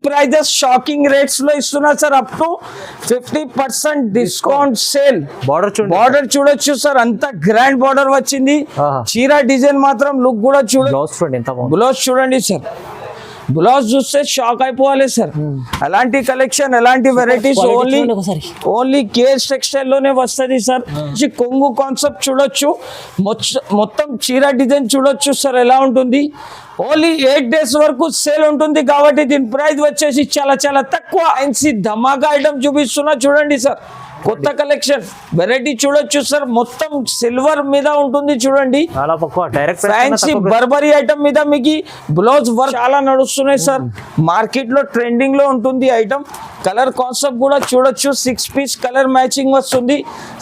Prices shocking rates లో ఇస్తున్నా sir. Up to 50% discount sale. Border చూడొచ్చు సార్, అంత గ్రాండ్ బార్డర్ వచ్చింది. చీర డిజైన్ మాత్రం లుక్ కూడా చూడండి. బ్లౌజ్ చూడండి సార్, బ్లౌజ్ చూస్తే షాక్ అయిపోవాలి సార్. అలాంటి కలెక్షన్, అలాంటి వెరైటీస్ ఓన్లీ కేఎస్ టెక్స్టైల్ లోనే వస్తుంది సార్. కొంగు కాన్సెప్ట్ చూడొచ్చు, మొత్తం చీర డిజైన్ చూడొచ్చు సార్ ఎలా ఉంటుంది. ఓన్లీ 8 days వరకు సేల్ ఉంటుంది కాబట్టి దీని ప్రైస్ వచ్చేసి చాలా చాలా తక్కువ. ఎన్సీ ధమాకా ఐటమ్ చూపిస్తున్నా చూడండి సార్. కొత్త కలెక్షన్ వెరైటీ చూడొచ్చు సార్, మొత్తం సిల్వర్ మీద ఉంటుంది చూడండి. ఫ్యాన్సీ బర్బరీ ఐటమ్ మీద మీకు బ్లౌజ్ వర్క్ చాలా నడుస్తున్నాయి సార్. మార్కెట్ లో ట్రెండింగ్ లో ఉంటుంది ఐటమ్. కలర్ కాన్సెప్ట్ కూడా చూడొచ్చు, 6 piece కలర్ మ్యాచింగ్ వస్తుంది.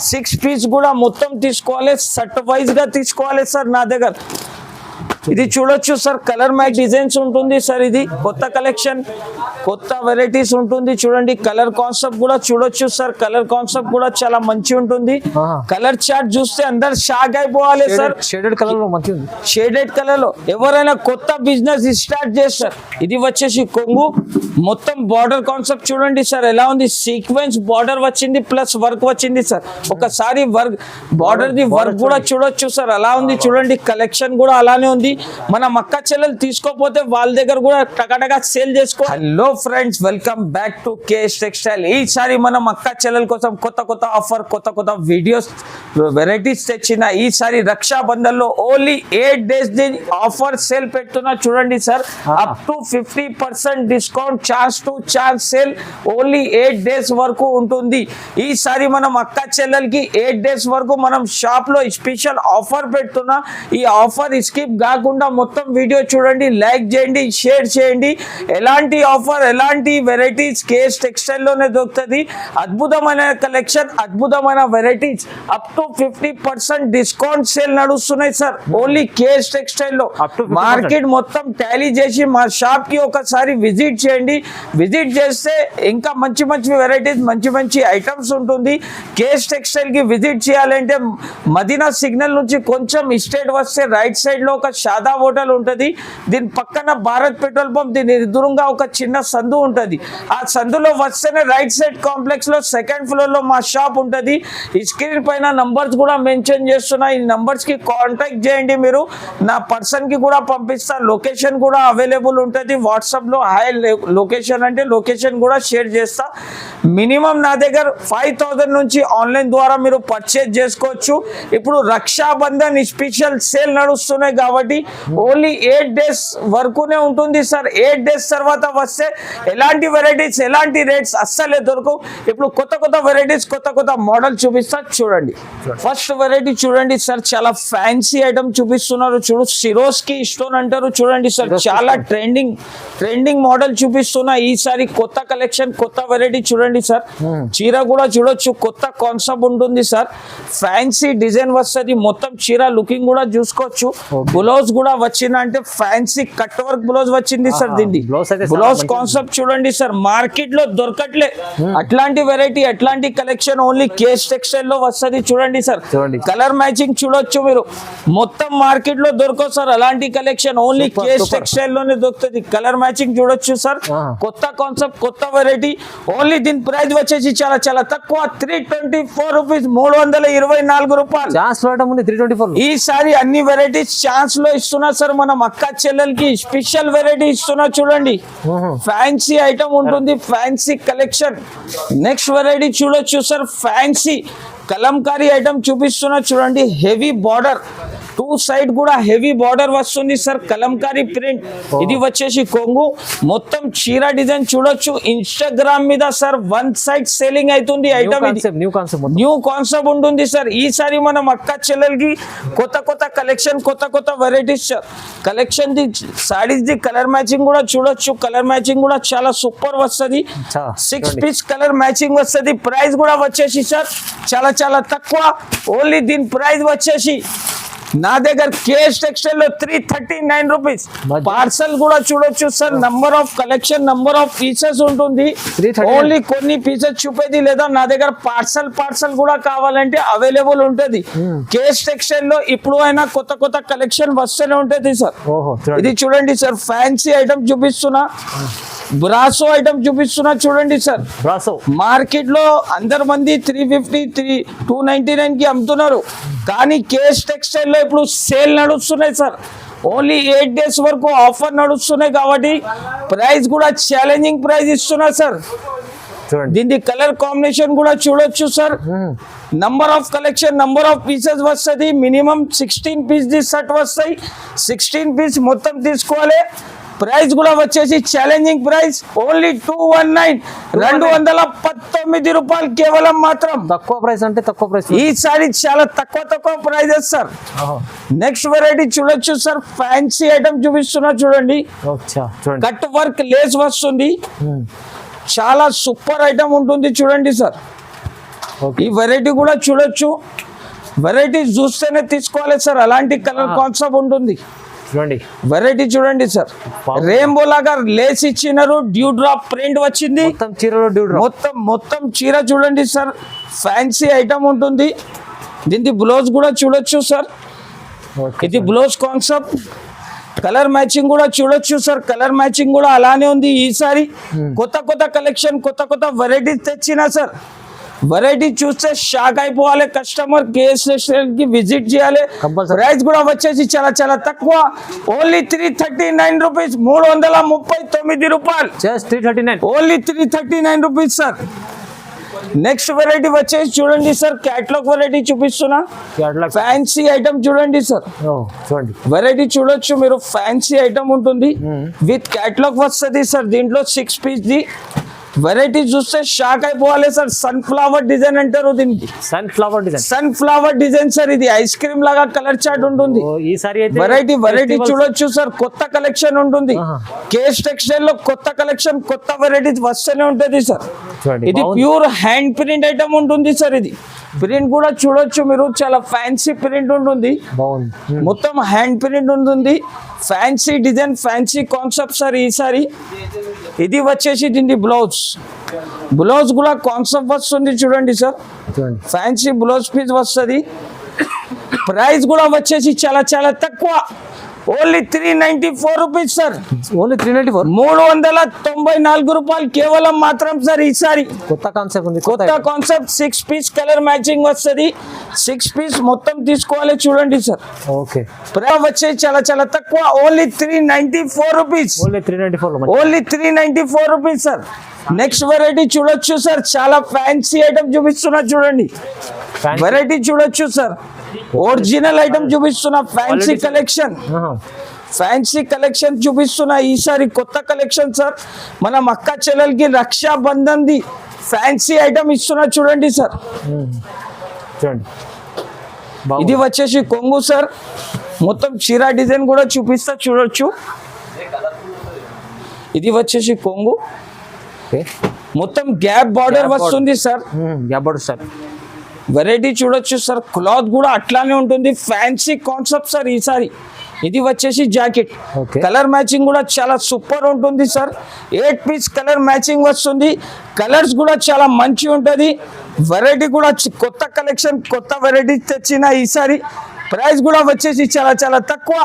6 piece కూడా మొత్తం తీసుకోవాలి, సెట్ వైజ్ గా తీసుకోవాలి సార్ నా దగ్గర. ఇది చూడొచ్చు సార్, కలర్ మ్యాచ్ డిజైన్స్ ఉంటుంది సార్. ఇది కొత్త కలెక్షన్, కొత్త వెరైటీస్ ఉంటుంది చూడండి. కలర్ కాన్సెప్ట్ కూడా చూడొచ్చు సార్, కలర్ కాన్సెప్ట్ కూడా చాలా మంచి ఉంటుంది. కలర్ చార్ట్ చూస్తే అందరు షాక్ అయిపోవాలి సార్. షేడెడ్ కలర్ లో మంచి ఉంది, షేడెడ్ కలర్ లో ఎవరైనా కొత్త బిజినెస్ స్టార్ట్ చేస్తారు. ఇది వచ్చేసి కొంగు, మొత్తం బార్డర్ కాన్సెప్ట్ చూడండి సార్ ఎలా ఉంది. సీక్వెన్స్ బార్డర్ వచ్చింది ప్లస్ వర్క్ వచ్చింది సార్. ఒకసారి వర్క్ బార్డర్ ది వర్క్ కూడా చూడొచ్చు సార్ అలా ఉంది చూడండి. కలెక్షన్ కూడా అలానే ఉంది. మన మక్క చెల్లెలు తీసుకోపోతే వాళ్ళ దగ్గర కూడా టకాటగా సేల్ చేసుకో. Hello friends, welcome back to KS textile. ఈసారి మన మక్క చెల్లెల కోసం కొత్త కొత్త ఆఫర్, కొత్త కొత్త వీడియోస్, వెరైటీస్ తెచ్చిన. ఈసారి రక్షాబంధన్ లో ఓన్లీ 8 days ఆఫర్ సేల్ పెడుతున్నా చూడండి sir. Up to 50% discount, chance to chance sale only 8 days వరకు ఉంటుంది. ఈసారి మనం అక్క చెల్లెలకి 8 days వరకు మనం షాప్ లో స్పెషల్ ఆఫర్ పెడుతున్నా. ఈ ఆఫర్ స్కిప్ కాకుండా మొత్తం వీడియో చూడండి, లైక్ చేయండి, షేర్ చేయండి. ఎలాంటి ఆఫర్, ఎలాంటి వెరైటీస్ కేఎస్ టెక్స్టైల్ లోనే దొరుకుతుంది. అద్భుతమైన కలెక్షన్, అద్భుతమైన varieties. Up to 50% discount sale నడుస్తున్నాయి సార్ ఓన్లీ కేఎస్ టెక్స్టైల్ లో. మార్కెట్ మొత్తం టాలీ చేసి మా షాప్ కి ఒకసారి విజిట్ చేయండి. విజిట్ చేస్తే ఇంకా మంచి మంచి వెరైటీస్, మంచి మంచి ఐటమ్స్ ఉంటుంది. కేఎస్ టెక్స్టైల్ కి విజిట్ చేయాలంటే మదీనా సిగ్నల్ నుంచి కొంచెం స్ట్రైట్ వస్తే రైట్ సైడ్ లో ఒక షాదా హోటల్ ఉంటుంది. దీని పక్కన భారత్ పెట్రోల్ పంప్, దీని ఎదురుగా ఒక చిన్న సందు ఉంటుంది. ఆ సందులో వస్తేనే రైట్ సైడ్ కాంప్లెక్స్ లో 2nd floor లో మా షాప్ ఉంటుంది. ఈ స్క్రీన్ పైన నంబర్స్ కూడా మెన్షన్ చేస్తున్నా. ఈ నంబర్స్ కి కాంటాక్ట్ చేయండి. మీరు నా పర్సన్ కి కూడా పంపిస్తా. లొకేషన్ కూడా అవైలబుల్ ఉంటుంది. వాట్సాప్ లో హాయ్ లొకేషన్ అంటే లొకేషన్ కూడా షేర్ చేస్తా. మినిమం నా దగ్గర 5000 నుంచి ఆన్లైన్ ద్వారా మీరు పర్చేజ్ చేసుకోవచ్చు. ఇప్పుడు రక్షాబంధన్ స్పెషల్ సేల్ నడుస్తున్నాయి కాబట్టి ఓన్లీ 8 days వరకునే ఉంటుంది సార్. 8 days తర్వాత వస్తే ఎలాంటి వెరైటీస్, ఎలాంటి రేట్స్ అస్సలే దొరకవు. ఇప్పుడు కొత్త కొత్త వెరైటీస్, కొత్త కొత్త మోడల్ చూపిస్తా చూడండి. ఫస్ట్ వెరైటీ చూడండి సార్, చాలా ఫ్యాన్సీ ఐటమ్ చూపిస్తున్నారు. చూడు, సిరోస్కి స్టోన్ అంటారు చూడండి సార్. చాలా ట్రెండింగ్ మోడల్ చూపిస్తున్నా. ఈసారి కొత్త కలెక్షన్, కొత్త వెరైటీ చూడండి సార్. చీర కూడా చూడొచ్చు, కొత్త కాన్సెప్ట్ ఉంటుంది సార్. ఫ్యాన్సీ డిజైన్ వస్తుంది. మొత్తం చీర లుకింగ్ కూడా చూసుకోవచ్చు. బ్లౌజ్ కూడా వచ్చింది అంటే ఫ్యాన్సీ కట్ వర్క్ బ్లౌజ్ వచ్చింది సార్. దీన్ని బ్లౌజ్ కాన్సెప్ట్ చూడండి సార్, మార్కెట్ లో దొరకట్లే అట్లాంటి వెరైటీ, అట్లాంటి కలెక్షన్ ఓన్లీ కేఎస్ టెక్స్టైల్ లో వస్తుంది చూడండి సార్. కలర్ మ్యాచింగ్ చూడొచ్చు మీరు, మొత్తం మార్కెట్ లో దొరకవు సార్ అలాంటి కలెక్షన్. ఓన్లీ కేఎస్ టెక్స్టైల్ లోనే దొరుకుతుంది. కలర్ మ్యాచింగ్ చూడొచ్చు సార్. కొత్త కాన్సెప్ట్, కొత్త వెరైటీ. ఓన్లీ దీని ప్రైస్ వచ్చేసి చాలా చాలా తక్కువ, 324 రూపీస్, 324 రూపాయలు. ఈసారి అన్ని వెరైటీస్ ఛాన్స్ లో ఇస్తున్నా సార్. మనం అక్క చెల్లెలకి స్పెషల్ వెరైటీ ఇస్తున్నా చూడండి. ఫ్యాన్సీ ఐటమ్ ఉంటుంది, ఫ్యాన్సీ కలెక్షన్. నెక్స్ట్ వెరైటీ చూడొచ్చు సార్, ఫ్యాన్సీ కలంకారీ ఐటమ్ చూపిస్తున్నా చూడండి. హెవీ బార్డర్, 2 side కూడా హెవీ బార్డర్ వస్తుంది సార్. కలంకారీ ప్రింట్. ఇది వచ్చేసి కొంగు, మొత్తం చీర డిజైన్ చూడొచ్చు. ఇన్స్టాగ్రామ్ మీద సార్ 1 side సేలింగ్ అవుతుంది ఐటమ్. న్యూ కాన్సెప్ట్ ఉంటుంది సార్. ఈసారి మనం అక్క చెల్లెలకి కొత్త కొత్త కలెక్షన్, కొత్త కొత్త varieties sir. Collection the saris the colour matching కూడా చూడొచ్చు. కలర్ మ్యాచింగ్ కూడా చాలా సూపర్ వస్తుంది. 6 piece కలర్ మ్యాచింగ్ వస్తుంది. ప్రైస్ కూడా వచ్చేసి సార్ చాలా చాలా తక్కువ. ఓన్లీ దీని ప్రైస్ వచ్చేసి నా దగ్గర కేఎస్ టెక్స్టైల్ లో 339 రూపీస్. పార్సల్ కూడా చూడొచ్చు sir. Number of collection, number of pieces ఉంటుంది. ఓన్లీ కొన్ని పీసెస్ చూపేది లేదా నా దగ్గర పార్సల్ కూడా కావాలంటే అవైలబుల్ ఉంటుంది. కేఎస్ టెక్స్టైల్ లో ఇప్పుడు అయినా కొత్త కొత్త కలెక్షన్ వస్తూనే ఉంటుంది సార్. ఇది చూడండి సార్, ఫ్యాన్సీ ఐటమ్ చూపిస్తున్నా. బ్రాసో ఐటమ్ చూపిస్తున్నా చూడండి సార్. బ్రాసో మార్కెట్ లో అందరు మంది 350 299 కి అమ్ముతున్నారు, కానీ కేఎస్ టెక్స్టైల్ లో ఇప్పుడు సేల్ నడుస్తున్నాయి సార్. ఓన్లీ 8 days వరకు ఆఫర్ నడుస్తున్నాయి కాబట్టి ప్రైస్ కూడా ఛాలెంజింగ్ ప్రైస్ ఇస్తున్నా సార్. దీని కలర్ కాంబినేషన్ కూడా చూడొచ్చు sir. Number of collection, number of pieces వస్తుంది. మినిమం 16 పీస్ ది సెట్ వస్తాయి. 16 పీస్ మొత్తం తీసుకోవాలి. ప్రైస్ కూడా వచ్చేసి ఛాలెంజింగ్ ప్రైస్ ఓన్లీ 219 219 రూపాయలు కేవలం మాత్రం. తక్కువ ప్రైస్ అంటే తక్కువ ప్రైస్. ఈసారి చాలా తక్కువ ప్రైజెస్ సార్. నెక్స్ట్ వెరైటీ చూడొచ్చు సార్. ఫ్యాన్సీ ఐటమ్ చూపిస్తున్నా చూడండి. కట్ వర్క్ లేస్ వస్తుంది, చాలా సూపర్ ఐటమ్ ఉంటుంది చూడండి సార్. ఈ వెరైటీ కూడా చూడొచ్చు. వెరైటీ చూస్తేనే తీసుకోవాలి సార్, అలాంటి కలర్ కాన్సెప్ట్ ఉంటుంది. వెరైటీ చూడండి సార్. రెయిన్బో లాగా లేస్ ఇచ్చినారు, డ్యూ డ్రాప్ ప్రింట్ వచ్చింది మొత్తం చీర చూడండి సార్. ఫ్యాన్సీ ఐటమ్ ఉంటుంది. దీనికి బ్లౌజ్ కూడా చూడొచ్చు సార్. ఇది బ్లౌజ్ కాన్సెప్ట్. కలర్ మ్యాచింగ్ కూడా చూడొచ్చు సార్. కలర్ మ్యాచింగ్ కూడా అలానే ఉంది. ఈసారి కొత్త కలెక్షన్, కొత్త వెరైటీస్ తెచ్చినా సార్. వెరైటీ చూస్తే షాక్ అయిపోవాలి కస్టమర్. కేఎస్ కి విజిట్ చేయాలి. ప్రైస్ కూడా వచ్చేసి చాలా తక్కువ, ఓన్లీ 339 రూపీస్, 339 రూపాయలు. Only 339 rupees sir. Next variety వచ్చేసి చూడండి సార్. క్యాటలాగ్ వెరైటీ చూపిస్తున్నా. ఫ్యాన్సీ ఐటమ్ చూడండి సార్. వెరైటీ చూడొచ్చు మీరు. ఫ్యాన్సీ ఐటమ్ ఉంటుంది, విత్ క్యాటలాగ్ వస్తుంది సార్. దీంట్లో 6 పీస్ ది వెరైటీ చూస్తే షాక్ అయిపోవాలి సార్. సన్ఫ్లవర్ డిజైన్ అంటారు దీనికి. Sunflower design sir. ఇది ఐస్ క్రీమ్ లాగా కలర్ చార్ట్ ఉంటుంది. వెరైటీ చూడొచ్చు సార్. కొత్త కలెక్షన్ ఉంటుంది. కేఎస్ టెక్స్టైల్ లో కొత్త కలెక్షన్, కొత్త వెరైటీస్ వస్తూనే ఉంటుంది సార్. ఇది ప్యూర్ హ్యాండ్ ప్రింట్ ఐటమ్ ఉంటుంది సార్. ఇది ప్రింట్ కూడా చూడొచ్చు మీరు, చాలా ఫ్యాన్సీ ప్రింట్ ఉంటుంది. మొత్తం హ్యాండ్ ప్రింట్ ఉంటుంది. Fancy design, fancy concept sir. ఈసారి ఇది వచ్చేసి దీని బ్లౌజ్ కూడా కాన్సెప్ట్ వస్తుంది చూడండి సార్. ఫ్యాన్సీ బ్లౌజ్ పీస్ వస్తుంది. ప్రైస్ కూడా వచ్చేసి చాలా తక్కువ, ఓన్లీ 394 రూపీస్ సార్. ఓన్లీ 394, 394 రూపాయలు కేవలం మాత్రం సార్. ఈసారి కొత్త కాన్సెప్ట్ ఉంది. కొత్త కాన్సెప్ట్. 6 పీస్ కలర్ మ్యాచింగ్ వస్తుంది. 6 పీస్ మొత్తం తీసుకోవాలి చూడండి సార్. ఓకే, ప్రైస్ వచ్చేసి చాలా తక్కువ, only 394 rupees. Only 394 rupees sir. Next variety చూడొచ్చు సార్. చాలా ఫ్యాన్సీ ఐటమ్ చూపిస్తున్నా చూడండి. వెరైటీ చూడొచ్చు సార్. ఒరిజినల్ ఐటమ్ చూపిస్తున్నా. ఫ్యాన్సీ కలెక్షన్ చూపిస్తున్నా. ఈసారి కొత్త కలెక్షన్ సార్. మన అక్క చెల్లెలకి రక్షాబంధన్ ది ఫ్యాన్సీ ఐటమ్ ఇస్తున్నా చూడండి సార్. ఇది వచ్చేసి కొంగు సార్. మొత్తం చీర డిజైన్ కూడా చూపిస్తా చూడొచ్చు. ఇది వచ్చేసి కొంగు, మొత్తం గ్యాప్ బార్డర్ వస్తుంది సార్. వెరైటీ చూడొచ్చు సార్. క్లాత్ కూడా అట్లానే ఉంటుంది. ఫ్యాన్సీ కాన్సెప్ట్ సార్ ఈసారి. ఇది వచ్చేసి జాకెట్. కలర్ మ్యాచింగ్ కూడా చాలా సూపర్ ఉంటుంది సార్. 8 పీస్ కలర్ మ్యాచింగ్ వస్తుంది. కలర్స్ కూడా చాలా మంచి ఉంటుంది. వెరైటీ కూడా కొత్త కలెక్షన్, కొత్త వెరైటీ తెచ్చిన ఈసారి. ప్రైస్ కూడా వచ్చేసి చాలా తక్కువ,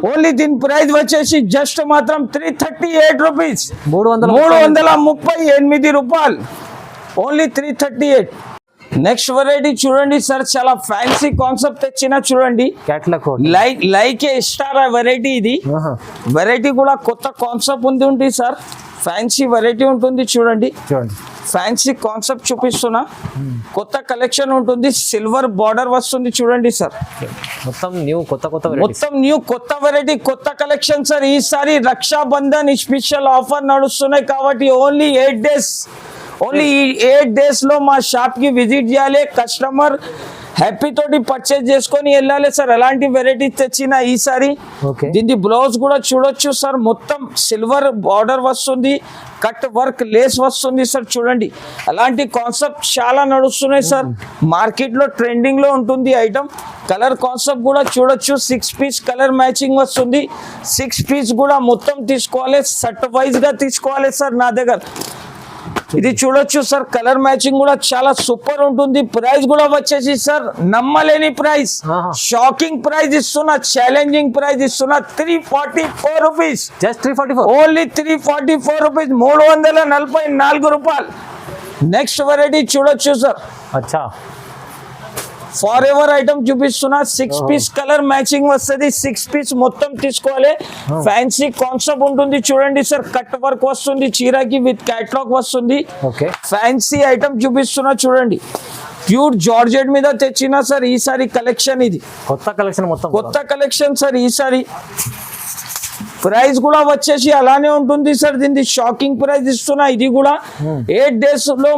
ఓన్లీ దీని ప్రైస్ వచ్చేసి జస్ట్ మాత్రం 338 రూపీస్, 338 రూపాయలు. ఓన్లీ 338. నెక్స్ట్ వెరైటీ చూడండి సార్. చాలా ఫ్యాన్సీ కాన్సెప్ట్ తెచ్చిన చూడండి. Like star variety. ఇది వెరైటీ కూడా కొత్త కాన్సెప్ట్ ఉంది సార్. ఫ్యాన్సీ వెరైటీ ఉంటుంది చూడండి. ఫ్యాన్సీ కాన్సెప్ట్ చూపిస్తున్నా. కొత్త కలెక్షన్ ఉంటుంది. సిల్వర్ బార్డర్ వస్తుంది చూడండి సార్. మొత్తం న్యూ కొత్త వెరైటీ, కొత్త కలెక్షన్ సార్. ఈసారి రక్షాబంధన్ స్పెషల్ ఆఫర్ నడుస్తున్నాయి కాబట్టి ఓన్లీ 8 days. ఓన్లీ ఈ 8 days లో మా షాప్ కి విజిట్ చేయాలి. కస్టమర్ హ్యాపీ తోటి పర్చేజ్ చేసుకొని వెళ్ళాలి సార్. అలాంటి వెరైటీస్ తెచ్చిన ఈసారి. దీని బ్లౌజ్ కూడా చూడొచ్చు సార్. మొత్తం సిల్వర్ బార్డర్ వస్తుంది, కట్ వర్క్ లేస్ వస్తుంది సార్. చూడండి, అలాంటి కాన్సెప్ట్ చాలా నడుస్తున్నాయి సార్. మార్కెట్ లో ట్రెండింగ్ లో ఉంటుంది ఐటమ్. కలర్ కాన్సెప్ట్ కూడా చూడొచ్చు. 6 పీస్ కలర్ మ్యాచింగ్ వస్తుంది. 6 పీస్ కూడా మొత్తం తీసుకోవాలి, సెట్ వైజ్ గా తీసుకోవాలి సార్. నా దగ్గర ఇది చూడొచ్చు సార్, కలర్ మ్యాచింగ్ కూడా చాలా సూపర్ ఉంటుంది. ప్రైస్ కూడా వచ్చేసి సార్ నమ్మలేని ప్రైస్, షాకింగ్ ప్రైస్ ఇస్తున్నా, ఛాలెంజింగ్ ప్రైస్ ఇస్తున్నా. 344 రూపీస్, జస్ట్ 344. ఓన్లీ 344 రూపీస్, 344 రూపాయలు. నెక్స్ట్ వెరైటీ చూడొచ్చు సార్, అచ్చా ఫార్ ఎవర్ ఐటమ్ చూపిస్తున్నా. 6 పీస్ కలర్ మ్యాచింగ్ వస్తుంది. 6 పీస్ మొత్తం తీసుకోవాలి. ఫ్యాన్సీ కాన్సెప్ట్ ఉంటుంది చూడండి సార్, కట్ వర్క్ వస్తుంది చీరకి, విత్ క్యాట్లాగ్ వస్తుంది. ఓకే, ఫ్యాన్సీ ఐటమ్ చూపిస్తున్నా చూడండి, ప్యూర్ జార్జెట్ మీద తెచ్చిన సార్ ఈసారి కలెక్షన్. ఇది కొత్త కలెక్షన్, మొత్తం కొత్త కలెక్షన్ సార్ ఈసారి. ప్రైస్ కూడా వచ్చేసి అలానే ఉంటుంది సార్. దీనికి షాకింగ్ ప్రైస్ ఇస్తున్నా. ఇది కూడా 8 days లో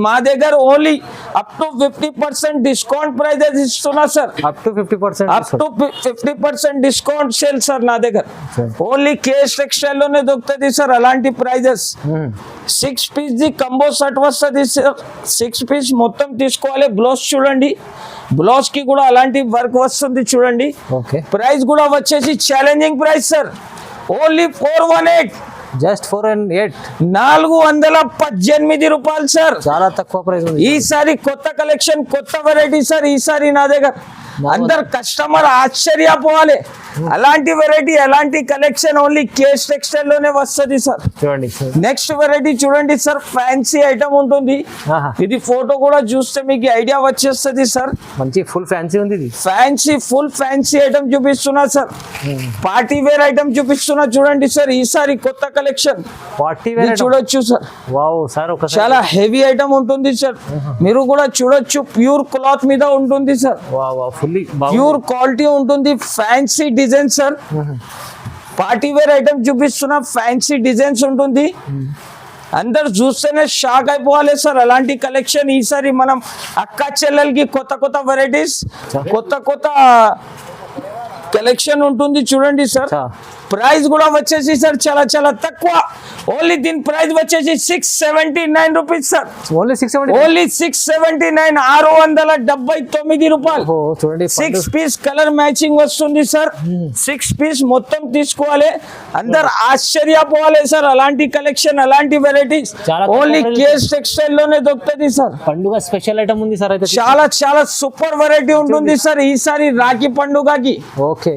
మా దగ్గర only up to 50% discount prices ఇస్తున్నా sir. Up to 50%, up to 50% discount sale sir నా దగ్గర. ఓన్లీ కేఎస్ టెక్స్టైల్ లోనే దొరుకుతుంది సార్ అలాంటి prices. 6 piece the combo set వస్తుంది సార్. 6 పీస్ మొత్తం తీసుకోవాలి. బ్లౌజ్ చూడండి, బ్లౌజ్ కి కూడా అలాంటి వర్క్ వస్తుంది చూడండి. ఓకే, ప్రైస్ కూడా వచ్చేసి challenging price sir, only 418, just 408, 418 రూపాయలు సార్. చాలా తక్కువ ప్రైస్ ఉంది. ఈసారి కొత్త కలెక్షన్, కొత్త వెరైటీ సార్ ఈసారి నా దగ్గర. అందరు కస్టమర్ ఆశ్చర్యపోవాలి, అలాంటి వెరైటీ, అలాంటి కలెక్షన్ ఓన్లీ కేఎస్ టెక్స్టైల్ లోనే వస్తుంది సార్. చూడండి, నెక్స్ట్ వెరైటీ చూడండి సార్, ఫ్యాన్సీ ఐటమ్ ఉంటుంది. ఇది ఫోటో కూడా చూస్తే మీకు ఐడియా వచ్చేస్తుంది సార్. మంచి ఫుల్ ఫ్యాన్సీ ఉంది ఇది. ఫ్యాన్సీ, ఫుల్ ఫ్యాన్సీ ఐటమ్ చూపిస్తున్నా సార్. పార్టీ వేర్ ఐటమ్ చూపిస్తున్నా చూడండి సార్ ఈసారి కొత్త కలెక్షన్. పార్టీ వేర్ చూడొచ్చు సార్, వావ్ సార్, ఒక చాలా హెవీ ఐటమ్ ఉంటుంది సార్. మీరు కూడా చూడొచ్చు, ప్యూర్ క్లాత్ మీద ఉంటుంది sir. Wow wow, fully pure quality ఉంటుంది. Fancy design sir, party wear item చూపిస్తున్నా. ఫ్యాన్సీ డిజైన్స్ ఉంటుంది. అందరు చూస్తేనే షాక్ అయిపోవాలి సార్ అలాంటి కలెక్షన్. ఈసారి మనం అక్క చెల్లెలకి కొత్త కొత్త వెరైటీస్, కొత్త కొత్త కలెక్షన్ ఉంటుంది చూడండి సార్. ప్రైస్ కూడా వచ్చేసి సార్ చాలా చాలా తక్కువ. ఓన్లీ దీని ప్రైస్ వచ్చేసి 679 రూపీస్ సార్. ఓన్లీ 670, ఓన్లీ 679, 679 రూపాయలు. చూడండి, 6 పీస్ కలర్ మ్యాచింగ్ వస్తుంది సార్. 6 పీస్ మొత్తం తీసుకోవాలి. అందరు ఆశ్చర్యపోవాలి సార్ అలాంటి కలెక్షన్, అలాంటి వెరైటీస్ ఓన్లీ కేఎస్ టెక్స్టైల్ లోనే దొరుకుతుంది సార్. పండుగ స్పెషల్ ఐటమ్ ఉంది సార్. అయితే చాలా చాలా సూపర్ వెరైటీ ఉంటుంది సార్ ఈసారి రాఖీ పండుగకి. ఓకే,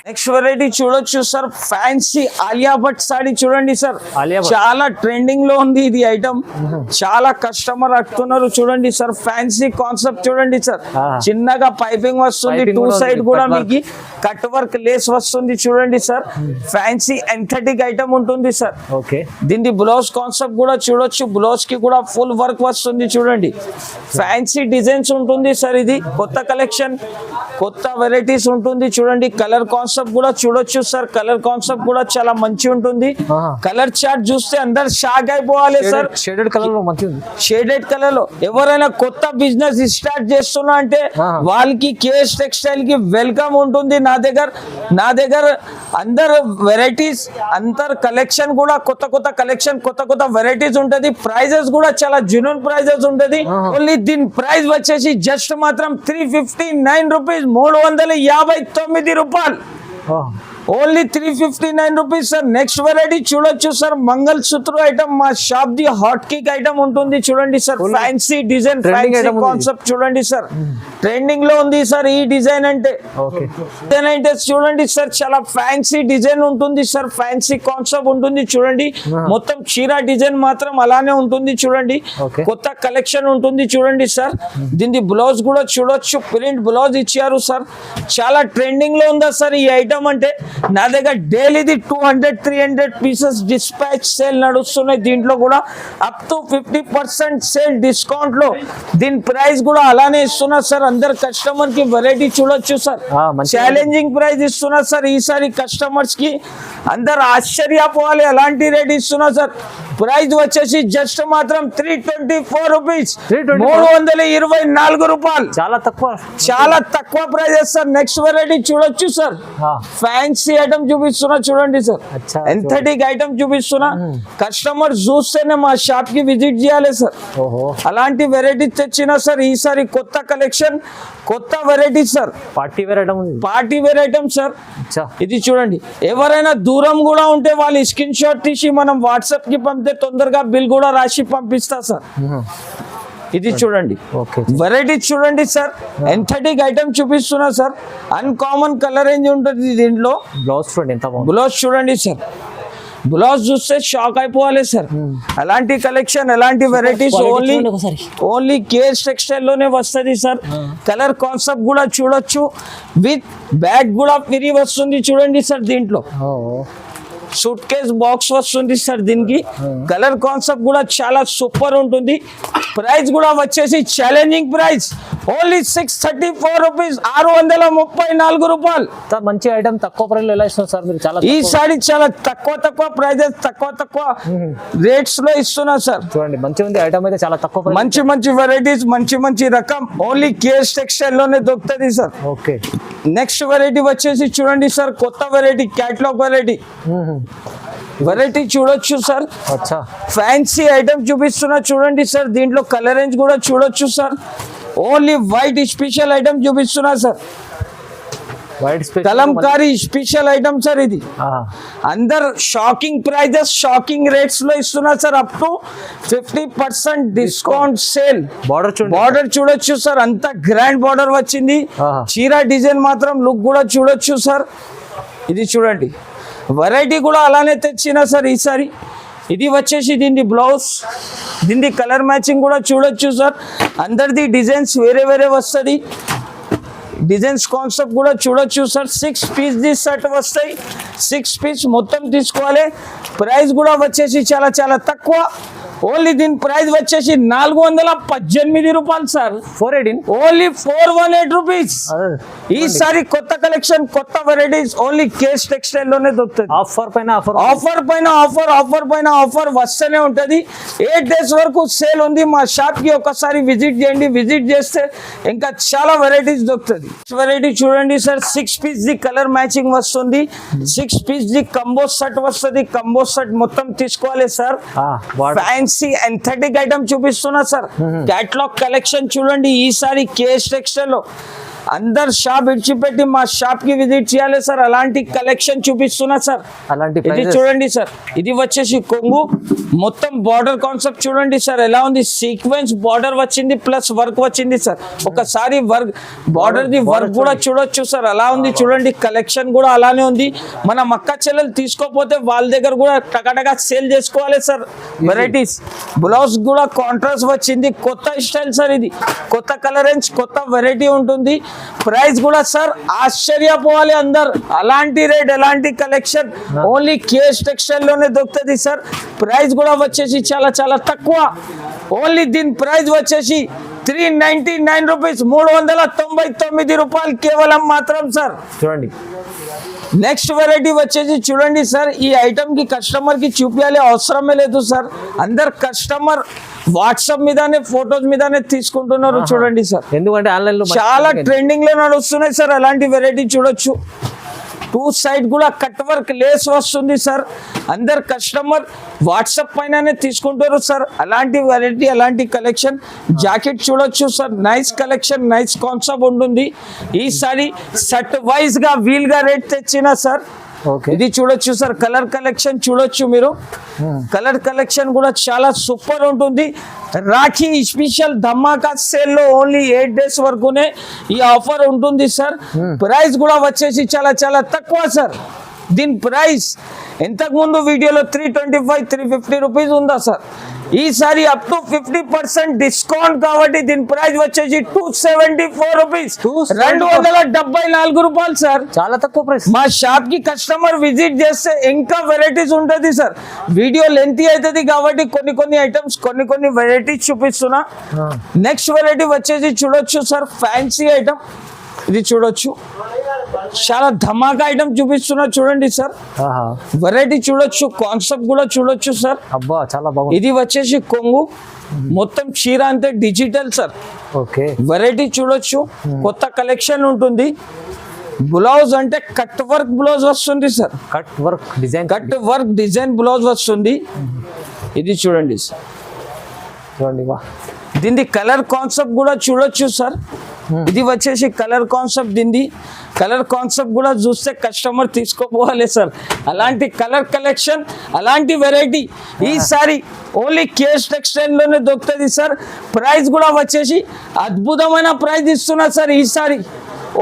నెక్స్ట్ వెరైటీ చూడొచ్చు సార్, ఫ్యాన్సీ ఆలియా భట్ సారీ చూడండి సార్. చాలా ట్రెండింగ్ లో ఉంది ఇది ఐటమ్. చాలా కస్టమర్ అడుగుతున్నారు చూడండి సార్. ఫ్యాన్సీ కాన్సెప్ట్ చూడండి సార్, చిన్నగా పైపింగ్ వస్తుంది, 2 సైడ్ కూడా మీకు కట్ వర్క్ లేస్ వస్తుంది చూడండి సార్. ఫ్యాన్సీ ఎంథెటిక్ ఐటమ్ ఉంటుంది సార్. ఓకే, దీని బ్లౌజ్ కాన్సెప్ట్ కూడా చూడొచ్చు. బ్లౌజ్ కి కూడా ఫుల్ వర్క్ వస్తుంది చూడండి. ఫ్యాన్సీ డిజైన్స్ ఉంటుంది సార్. ఇది కొత్త కలెక్షన్, కొత్త వెరైటీస్ ఉంటుంది చూడండి. కలర్ కాన్సెప్ట్ కూడా చూడొచ్చు సార్. కలర్ కాన్సెప్ట్ కూడా చాలా మంచి ఉంటుంది. కలర్ చార్ట్ చూస్తే అందరు షాక్ అయిపోవాలి సార్. షేడెడ్ కలర్ లో మంచి ఉంది. షేడెడ్ కలర్ లో ఎవరైనా కొత్త బిజినెస్ స్టార్ట్ చేస్తున్నా అంటే వాళ్ళకి కేఎస్ టెక్స్టైల్ కి వెల్కమ్ ఉంటుంది నా దగ్గర. అందరు వెరైటీస్, అందరు కలెక్షన్ కూడా కొత్త కొత్త కలెక్షన్, కొత్త కొత్త వెరైటీస్ ఉంటది. ప్రైజెస్ కూడా చాలా జెన్యూన్ ప్రైజెస్ ఉంటది. ఓన్లీ దీని ప్రైస్ వచ్చేసి జస్ట్ మాత్రం 359 రూపీస్, 359 రూపాయలు. Only 359 rupees sir. Next variety చూడొచ్చు సార్, మంగళ సూత్ర ఐటమ్. మా shop the hot cake item ఉంటుంది చూడండి sir. Fancy design, fancy concept చూడండి సార్. ట్రెండింగ్ లో ఉంది సార్ ఈ డిజైన్ అంటే. డిజైన్ అంటే చూడండి సార్, చాలా ఫ్యాన్సీ డిజైన్ ఉంటుంది సార్. ఫ్యాన్సీ కాన్సెప్ట్ ఉంటుంది చూడండి. మొత్తం చీర డిజైన్ మాత్రం అలానే ఉంటుంది చూడండి. కొత్త కలెక్షన్ ఉంటుంది చూడండి సార్. దీని బ్లౌజ్ కూడా చూడొచ్చు, ప్రింట్ బ్లౌజ్ ఇచ్చారు సార్. చాలా ట్రెండింగ్ లో ఉందా సార్ ఈ ఐటమ్ అంటే. నా దగ్గర డైలీది 200-300 పీసెస్ డిస్పాచ్ సేల్ నడుస్తున్నాయి. దీంట్లో కూడా అప్ టు 50% సేల్ డిస్కౌంట్ లో దీని ప్రైస్ కూడా అలానే ఇస్తున్నా సార్. అందరు కస్టమర్ కి వెరైటీ చూడొచ్చు సార్. ఛాలెంజింగ్ ప్రైస్ ఇస్తున్నా సార్ ఈసారి కస్టమర్స్ కి. అందరు ఆశ్చర్యపోవాలి అలాంటి రేట్ ఇస్తున్నా సార్. ప్రైస్ వచ్చేసి జస్ట్ మాత్రం 324 రూపీస్, 324 రూపాయలు. చాలా తక్కువ, చాలా తక్కువ ప్రైజెస్ సార్. నెక్స్ట్ వెరైటీ చూడొచ్చు సార్, ఫ్యాన్సీ ఫ్యాన్సీ ఐటమ్ చూపిస్తున్నా చూడండి సార్. అచ్చా, ఎంథటిక్ ఐటమ్ చూపిస్తున్నా. కస్టమర్ చూస్తేనే మా షాప్ కి విజిట్ చేయాలి సార్. ఓహో, అలాంటి వెరైటీస్ తెచ్చినా సార్. ఈసారి కొత్త కలెక్షన్, కొత్త varieties sir. Party wear item ఉంది. Party wear item sir. అచ్చా, ఇది చూడండి. ఎవరైనా దూరం కూడా ఉంటే వాళ్ళు స్క్రీన్ షాట్ తీసి మనం వాట్సాప్ కి పంపితే తొందరగా బిల్ కూడా రాసి పంపిస్తా సార్. ఇది చూడండి. ఓకే, వెరైటీ చూడండి సార్. ఎంథటిక్ ఐటమ్ చూపిస్తున్నా సార్. అన్కామన్ కలర్ రేంజ్ ఉంటుంది దీంట్లో. బ్లౌజ్ చూడండి ఎంత బాగుంది. బ్లౌజ్ చూడండి సార్. బ్లౌజ్ చూస్తే షాక్ అయిపోవాలి సార్. అలాంటి కలెక్షన్, అలాంటి వెరైటీస్ ఓన్లీ కేఎస్ టెక్స్టైల్ లోనే వస్తుంది సార్. కలర్ కాన్సెప్ట్ కూడా చూడొచ్చు. విత్ బ్యాగ్ కూడా ఫ్రీ వస్తుంది చూడండి సార్. దీంట్లో సూట్ కేస్ బాక్స్ వస్తుంది సార్. దీనికి కలర్ కాన్సెప్ట్ కూడా చాలా సూపర్ ఉంటుంది. ప్రైస్ కూడా వచ్చేసి ఛాలెంజింగ్ ప్రైస్ ఓన్లీ 634 రూపీస్, 634 రూపాయలు. మంచి ఐటమ్ తక్కువ ప్రైస్ ఎలా ఇస్తున్నారు సార్ మీరు? చాలా ఈసారి చాలా తక్కువ ప్రైజెస్, తక్కువ రేట్స్ లో ఇస్తున్నా సార్. చూడండి, మంచి ఉంది ఐటమ్ అయితే, చాలా తక్కువ price. మంచి వెరైటీస్, మంచి రకం ఓన్లీ కేఎస్ టెక్స్టైల్ లోనే దొరుకుతుంది సార్. ఓకే, నెక్స్ట్ వెరైటీ వచ్చేసి చూడండి సార్. కొత్త వెరైటీ, క్యాటలాగ్ వెరైటీ చూడొచ్చు సార్. అచ్చా, ఫ్యాన్సీ ఐటమ్ చూపిస్తున్నా చూడండి సార్. దీంట్లో కలర్ రేంజ్ కూడా చూడొచ్చు sir. Only white special item చూపిస్తున్నా sir. White special Kalamkari special item sir. ఇది అందరు షాకింగ్ ప్రైజెస్, షాకింగ్ రేట్స్ లో ఇస్తున్నా sir. Up to 50% discount sale. Border చూడొచ్చు సార్. అంత గ్రాండ్ బార్డర్ వచ్చింది. చీర డిజైన్ మాత్రం లుక్ కూడా చూడొచ్చు సార్. ఇది చూడండి. వెరైటీ కూడా అలానే తెచ్చినా సార్ ఈసారి. ఇది వచ్చేసి దీని బ్లౌజ్, దీని కలర్ మ్యాచింగ్ కూడా చూడొచ్చు సార్. అందరిది డిజైన్స్ వేరే వస్తుంది. డిజైన్స్ కాన్సెప్ట్ కూడా చూడొచ్చు సార్. 6 పీస్ ది సెట్ వస్తాయి. 6 పీస్ మొత్తం తీసుకోవాలి. ప్రైస్ కూడా వచ్చేసి చాలా తక్కువ. ఓన్లీ దీని ప్రైస్ వచ్చేసి 418 రూపాయలు సార్. 418 only 418 rupees. ఈసారి కొత్త కలెక్షన్, కొత్త వెరైటీస్ ఓన్లీ కేఎస్ టెక్స్టైల్ లోనే దొరుకుతుంది. ఆఫర్ పైన ఆఫర్ వస్తూనే ఉంటది. 8 days వరకు సేల్ ఉంది. మా షాప్ కి ఒకసారి విజిట్ చేయండి. విజిట్ చేస్తే ఇంకా చాలా వెరైటీస్ దొరుకుతుంది. వెరైటీ చూడండి సార్. 6 పీస్ ది కలర్ మ్యాచింగ్ వస్తుంది. 6 పీస్ ది కంబో సెట్ వస్తుంది. కంబో సెట్ మొత్తం తీసుకోవాలి సార్. ఫ్యాన్సీ ఎంథటిక్ ఐటమ్ చూపిస్తున్నా సార్. క్యాటలాగ్ కలెక్షన్ చూడండి. ఈసారి కేఎస్ టెక్స్టైల్ లో అందరు షాప్ ఇడిచిపెట్టి మా షాప్ కి విజిట్ చేయాలి సార్. అలాంటి కలెక్షన్ చూపిస్తున్నా సార్. ఇది చూడండి సార్. ఇది వచ్చేసి కొంగు, మొత్తం బార్డర్ కాన్సెప్ట్ చూడండి సార్. ఎలా ఉంది? సీక్వెన్స్ బార్డర్ వచ్చింది, ప్లస్ వర్క్ వచ్చింది సార్. ఒకసారి వర్క్, బార్డర్ ది వర్క్ కూడా చూడొచ్చు సార్. అలా ఉంది చూడండి. కలెక్షన్ కూడా అలానే ఉంది. మన మక్క చెల్లెలు తీసుకోపోతే వాళ్ళ దగ్గర కూడా టకాటగా సేల్ చేసుకోవాలి సార్. వెరైటీస్, బ్లౌజ్ కూడా కాంట్రాస్ట్ వచ్చింది. కొత్త స్టైల్ సార్. ఇది కొత్త కలర్ రేంజ్, కొత్త వెరైటీ ఉంటుంది. ప్రైస్ కూడా సార్ ఆశ్చర్యపోవాలి అందరు. అలాంటి రేట్, ఎలాంటి కలెక్షన్ ఓన్లీ కేఎస్ టెక్స్టైల్ లోనే దొరుకుతుంది సార్. ప్రైస్ కూడా వచ్చేసి చాలా తక్కువ. ఓన్లీ దీని ప్రైస్ వచ్చేసి 399 రూపీస్, 399 రూపాయలు కేవలం మాత్రం సార్. చూడండి. నెక్స్ట్ వెరైటీ వచ్చేసి చూడండి సార్. ఈ ఐటమ్ కి కస్టమర్ కి చూపించాలి అవసరమే లేదు సార్. అందరు కస్టమర్ వాట్సాప్ మీదనే, ఫోటోస్ మీదనే తీసుకుంటున్నారు చూడండి సార్. ఎందుకంటే ఆన్లైన్ లో చాలా ట్రెండింగ్ లో నడుస్తున్నాయి సార్. అలాంటి వెరైటీ చూడొచ్చు. 2 సైడ్ కూడా కట్ వర్క్ లేస్ వస్తుంది సార్. అందరు కస్టమర్ వాట్సాప్ పైననే తీసుకుంటారు సార్. అలాంటి వెరైటీ, అలాంటి కలెక్షన్. జాకెట్ చూడొచ్చు sir. Nice collection, nice concept ఉంటుంది. ఈసారి సెట్ వైజ్ గా వీల్ గా రేట్ తెచ్చినా సార్. ఇది చూడొచ్చు సార్. కలర్ కలెక్షన్ చూడొచ్చు మీరు. కలర్ కలెక్షన్ కూడా చాలా సూపర్ ఉంటుంది. రాఖీ స్పెషల్ ధమాకా సేల్ లో ఓన్లీ 8 days వరకునే ఈ ఆఫర్ ఉంటుంది సార్. ప్రైస్ కూడా వచ్చేసి చాలా తక్కువ సార్. దీని ప్రైస్ ఇంతకు ముందు వీడియోలో 325, 350 రూపీస్ ఉందా సార్. ఈసారి అప్ టు 50% డిస్కౌంట్ కాబట్టి దీని ప్రైస్ వచ్చేసి 274 రూపీస్, 274 రూపాయలు సార్. చాలా తక్కువ ప్రైస్. మా షాప్ కి కస్టమర్ విజిట్ చేస్తే ఇంకా వెరైటీస్ ఉంటది సార్. వీడియో లెంతీ అవుతుంది కాబట్టి కొన్ని ఐటమ్స్, కొన్ని వెరైటీస్ చూపిస్తున్నా. నెక్స్ట్ వెరైటీ వచ్చేసి చూడొచ్చు సార్. Fancy item. ఇది చూడొచ్చు. చాలా ధమాకా ఐటమ్ చూపిస్తున్నా చూడండి సార్. వెరైటీ చూడొచ్చు. కాన్సెప్ట్ కూడా చూడొచ్చు సార్. అబ్బా, చాలా బాగుంది. ఇది వచ్చేసి కొంగు, మొత్తం చీర అంతే డిజిటల్ సార్. ఓకే. వెరైటీ చూడొచ్చు. కొత్త కలెక్షన్ ఉంటుంది. బ్లౌజ్ అంటే కట్ వర్క్ బ్లౌజ్ వస్తుంది sir. Cut work design, cut work design blouse వస్తుంది. ఇది చూడండి సార్, చూడండి వా. దీని కలర్ కాన్సెప్ట్ కూడా చూడొచ్చు సార్. ఇది వచ్చేసి కలర్ కాన్సెప్ట్. దీని కలర్ కాన్సెప్ట్ కూడా చూస్తే కస్టమర్ తీసుకోపోవాలి సార్. అలాంటి కలర్ కలెక్షన్, అలాంటి వెరైటీ ఈసారి ఓన్లీ కేఎస్ టెక్స్టైల్ లోనే దొరుకుతుంది సార్. ప్రైస్ కూడా వచ్చేసి అద్భుతమైన ప్రైస్ ఇస్తున్నా సార్ ఈసారి.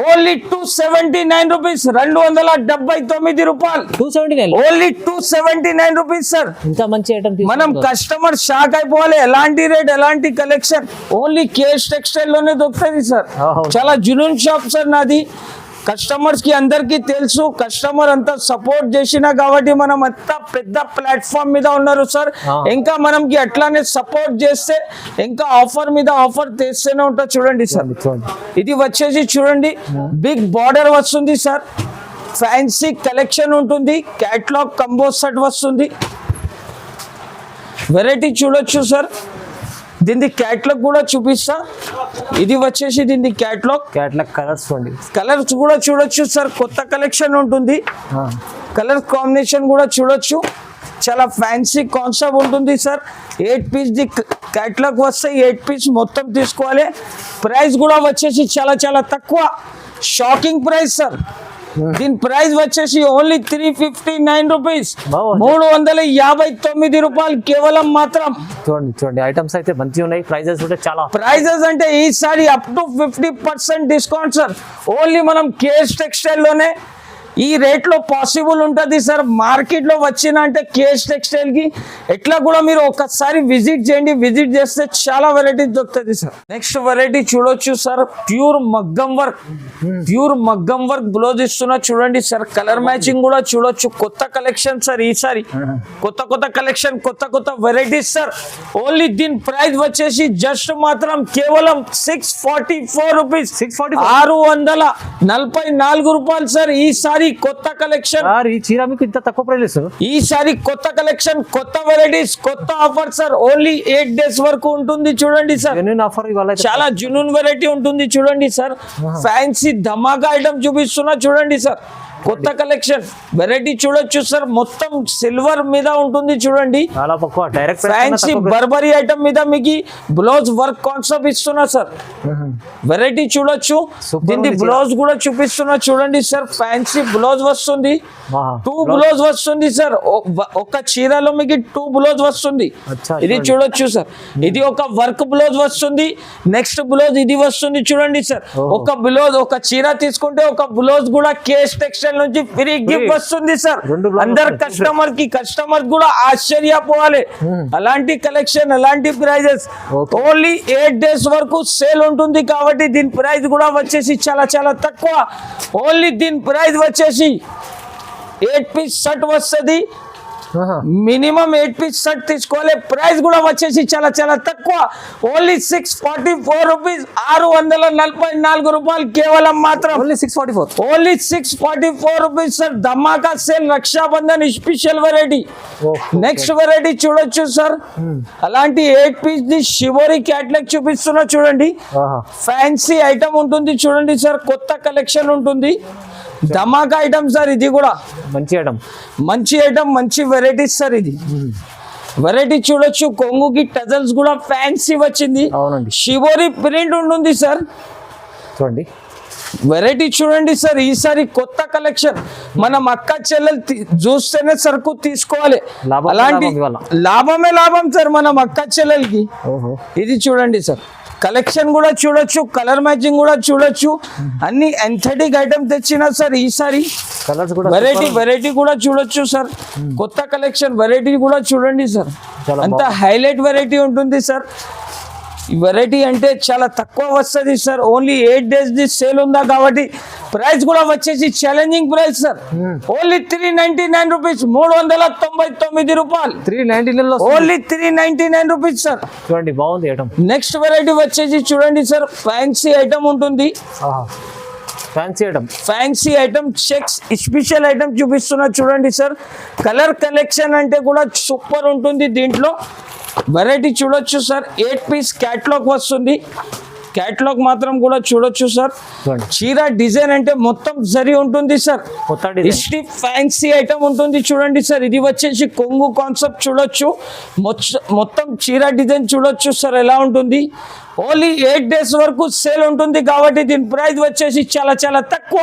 ఓన్లీ 279 రూపీస్, 279 రూపాయలు. 279 ఓన్లీ 279 రూపీస్ సార్. ఇంత మంచి ఐటమ్ మనం కస్టమర్ షాక్ అయిపోవాలి. ఎలాంటి రేట్, ఎలాంటి కలెక్షన్ ఓన్లీ కేఎస్ టెక్స్టైల్ లోనే దొరుకుతుంది సార్. చాలా జునూన్ షాప్ సార్ నాది. కస్టమర్స్ కి అందరికి తెలుసు, కస్టమర్ అంతా సపోర్ట్ చేసినా కాబట్టి మనం అంతా పెద్ద ప్లాట్ఫామ్ మీద ఉన్నారు సార్. ఇంకా మనకి అట్లానే సపోర్ట్ చేస్తే ఇంకా ఆఫర్ మీద ఆఫర్ తెస్తూనే ఉంటా. చూడండి సార్, ఇది వచ్చేసి చూడండి బిగ్ బార్డర్ వస్తుంది సార్. ఫ్యాన్సీ కలెక్షన్ ఉంటుంది. క్యాట్లాగ్ కంబో సెట్ వస్తుంది. వెరైటీ చూడొచ్చు సార్. దీని క్యాట్లాగ్ కూడా చూపిస్తా. ఇది వచ్చేసి దీని క్యాట్లాగ్ కలర్స్ చూడండి. కలర్స్ కూడా చూడొచ్చు సార్. కొత్త కలెక్షన్ ఉంటుంది. కలర్ కాంబినేషన్ కూడా చూడొచ్చు. చాలా ఫ్యాన్సీ కాన్సెప్ట్ ఉంటుంది సార్. 8 పీస్ ది క్యాట్లాగ్ వస్తాయి. 8 పీస్ మొత్తం తీసుకోవాలి. ప్రైస్ కూడా వచ్చేసి చాలా చాలా తక్కువ, షాకింగ్ ప్రైస్ సార్. దీని ప్రైస్ వచ్చేసి ఓన్లీ 359 రూపీస్, 359 రూపాయలు కేవలం మాత్రం. చూడండి ఐటమ్స్ అయితే మంచిగా ఉన్నాయి. ప్రైజెస్ కూడా చాలా. ప్రైజెస్ అంటే ఈసారి up to 50% discount sir. Only మనం కేఎస్ టెక్స్టైల్ లోనే ఈ రేట్ లో పాసిబుల్ ఉంటుంది సార్. మార్కెట్ లో వచ్చిన అంటే కేఎస్ టెక్స్టైల్ కి ఎట్లా కూడా మీరు ఒకసారి విజిట్ చేయండి. విజిట్ చేస్తే చాలా వెరైటీ దొరుకుతుంది సార్. నెక్స్ట్ వెరైటీ చూడొచ్చు సార్. ప్యూర్ మగ్గం వర్క్, ప్యూర్ మగ్గం వర్క్ బ్లౌజ్ ఇస్తున్నా చూడండి సార్. కలర్ మ్యాచింగ్ కూడా చూడొచ్చు. కొత్త కలెక్షన్ సార్ ఈసారి. కొత్త కలెక్షన్, కొత్త వెరైటీస్ సార్. ఓన్లీ దీని ప్రైస్ వచ్చేసి జస్ట్ మాత్రం కేవలం 644 రూపీస్, 644 రూపాయలు సార్. ఈసారి కొత్త కలెక్షన్. ఈ చీర మీకు ఇంత తక్కువ ప్రైస్? ఈసారి కొత్త కలెక్షన్, కొత్త వెరైటీస్, కొత్త ఆఫర్ సార్. ఓన్లీ 8 డేస్ వరకు ఉంటుంది చూడండి సార్. ఆఫర్ చాలా జునూన్ వెరైటీ ఉంటుంది చూడండి సార్. ఫ్యాన్సీ ధమాకా ఐటమ్ చూపిస్తున్నా చూడండి సార్. కొత్త కలెక్షన్ వెరైటీ చూడొచ్చు సార్. మొత్తం సిల్వర్ మీద ఉంటుంది చూడండి. ఫ్యాన్సీ బర్బరీ ఐటమ్ మీద మీకు బ్లౌజ్ వర్క్ కాన్సెప్ట్ ఇస్తున్నా సార్. వెరైటీ చూడొచ్చు. దీని బ్లౌజ్ కూడా చూపిస్తున్నా చూడండి సార్. ఫ్యాన్సీ బ్లౌజ్ వస్తుంది. 2 బ్లౌజ్ వస్తుంది సార్. ఒక చీరలో మీకు 2 బ్లౌజ్ వస్తుంది. ఇది చూడొచ్చు సార్. ఇది ఒక వర్క్ బ్లౌజ్ వస్తుంది. నెక్స్ట్ బ్లౌజ్ ఇది వస్తుంది చూడండి సార్. ఒక బ్లౌజ్, ఒక చీర తీసుకుంటే ఒక బ్లౌజ్ కూడా కేఎస్ టెక్స్టైల్ నుంచి ఫ్రీ గిఫ్ట్ వస్తుంది సార్. అందరు కస్టమర్ కూడా ఆశ్చర్యపోవాలి. అలాంటి కలెక్షన్, అలాంటి ప్రైజెస్. ఓన్లీ 8 డేస్ వరకు సేల్ ఉంటుంది కాబట్టి దీని ప్రైస్ కూడా వచ్చేసి చాలా చాలా తక్కువ. ఓన్లీ దీని ప్రైస్ వచ్చేసి 8 పీస్ షర్ట్ వస్తుంది. మినిమం 8 పీస్ షర్ట్ తీసుకోవాలి. ప్రైస్ కూడా వచ్చేసి చాలా చాలా తక్కువ. ఓన్లీ 644 రూపీస్, 644 రూపాయలు కేవలం మాత్రం. Only 644 rupees sir. ధమాకా sale, Rakshabandhan special variety. Next variety చూడొచ్చు సార్. అలాంటి 8 పీస్ ది షివోరి క్యాట్లాగ్ చూపిస్తున్నా చూడండి. ఫ్యాన్సీ ఐటమ్ ఉంటుంది చూడండి సార్. కొత్త కలెక్షన్ ఉంటుంది. ధమాకా ఐటమ్ సార్. ఇది కూడా మంచి ఐటమ్, మంచి వెరైటీస్ సార్. ఇది వెరైటీ చూడొచ్చు. కొంగుకి టజల్స్ కూడా ఫ్యాన్సీ వచ్చింది. షివోరి ప్రింట్ ఉంటుంది సార్. చూడండి వెరైటీ చూడండి సార్. ఈసారి కొత్త కలెక్షన్. మనం అక్క చెల్లెలు చూస్తేనే సరుకు తీసుకోవాలి. అలాంటి లాభం సార్ మనం అక్క చెల్లెలకి. ఇది చూడండి సార్. కలెక్షన్ కూడా చూడొచ్చు. కలర్ మ్యాచింగ్ కూడా చూడొచ్చు. అన్ని ఎంథెటిక్ ఐటమ్ తెచ్చినా సార్ ఈసారి. వెరైటీ కూడా చూడొచ్చు సార్. కొత్త కలెక్షన్ వెరైటీ కూడా చూడండి సార్. అంత హైలైట్ వెరైటీ ఉంటుంది సార్. ఈ వెరైటీ అంటే చాలా తక్కువ వస్తుంది sir. Only 8 days the sale ఉందా కాబట్టి ప్రైస్ కూడా వచ్చేసి challenging price sir. Only 399 rupees, 399 రూపాయలు. 399 ఓన్లీ 399 రూపీస్ సార్. చూడండి బాగుంది ఐటమ్. నెక్స్ట్ వెరైటీ వచ్చేసి చూడండి సార్. ఫ్యాన్సీ ఐటమ్ ఉంటుంది. Fancy item checks special item చూపిస్తున్నా చూడండి సార్. కలర్ కలెక్షన్ అంటే కూడా సూపర్ ఉంటుంది దీంట్లో. వెరైటీ చూడొచ్చు సార్. 8 పీస్ క్యాట్లాగ్ వస్తుంది. క్యాటలాగ్ మాత్రం కూడా చూడొచ్చు సార్. చూడండి. చీర డిజైన్ అంటే మొత్తం జరి ఉంటుంది సార్. కొత్త డిజైన్. స్టిఫ్ ఫ్యాన్సీ ఐటమ్ ఉంటుంది చూడండి సార్. ఇది వచ్చేసి కొంగు కాన్సెప్ట్ చూడొచ్చు. మొత్తం చీర డిజైన్ చూడొచ్చు సార్ ఎలా ఉంటుంది. ఓన్లీ 8 days వరకు సేల్ ఉంటుంది కాబట్టి దీని ప్రైస్ వచ్చేసి చాలా చాలా తక్కువ.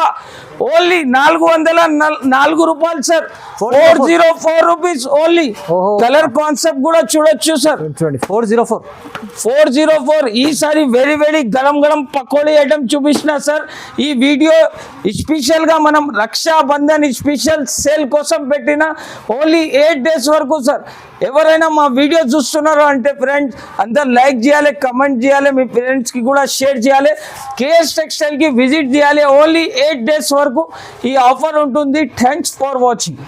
ఓన్లీ 404 రూపాయలు సార్. 404 rupees only. ఓహో. కలర్ కాన్సెప్ట్ కూడా చూడొచ్చు సార్. చూడండి 404. ఈసారి వెరీ వెరీ గరం గరం పకోడీ ఐటమ్ చూపించిన సార్. ఈ వీడియో స్పెషల్ గా మనం రక్షాబంధన్ స్పెషల్ సేల్ కోసం పెట్టిన ఓన్లీ 8 days వరకు సార్. ఎవరైనా మా వీడియో చూస్తున్నారు అంటే ఫ్రెండ్స్ అందరు లైక్ చేయాలి, కమెంట్ చేయాలి, మీ ఫ్రెండ్స్ కి కూడా షేర్ చేయాలి, కేఎస్ టెక్స్టైల్ కి విజిట్ చేయాలి. ఓన్లీ 8 days వరకు ఈ ఆఫర్ ఉంటుంది. Thanks for watching.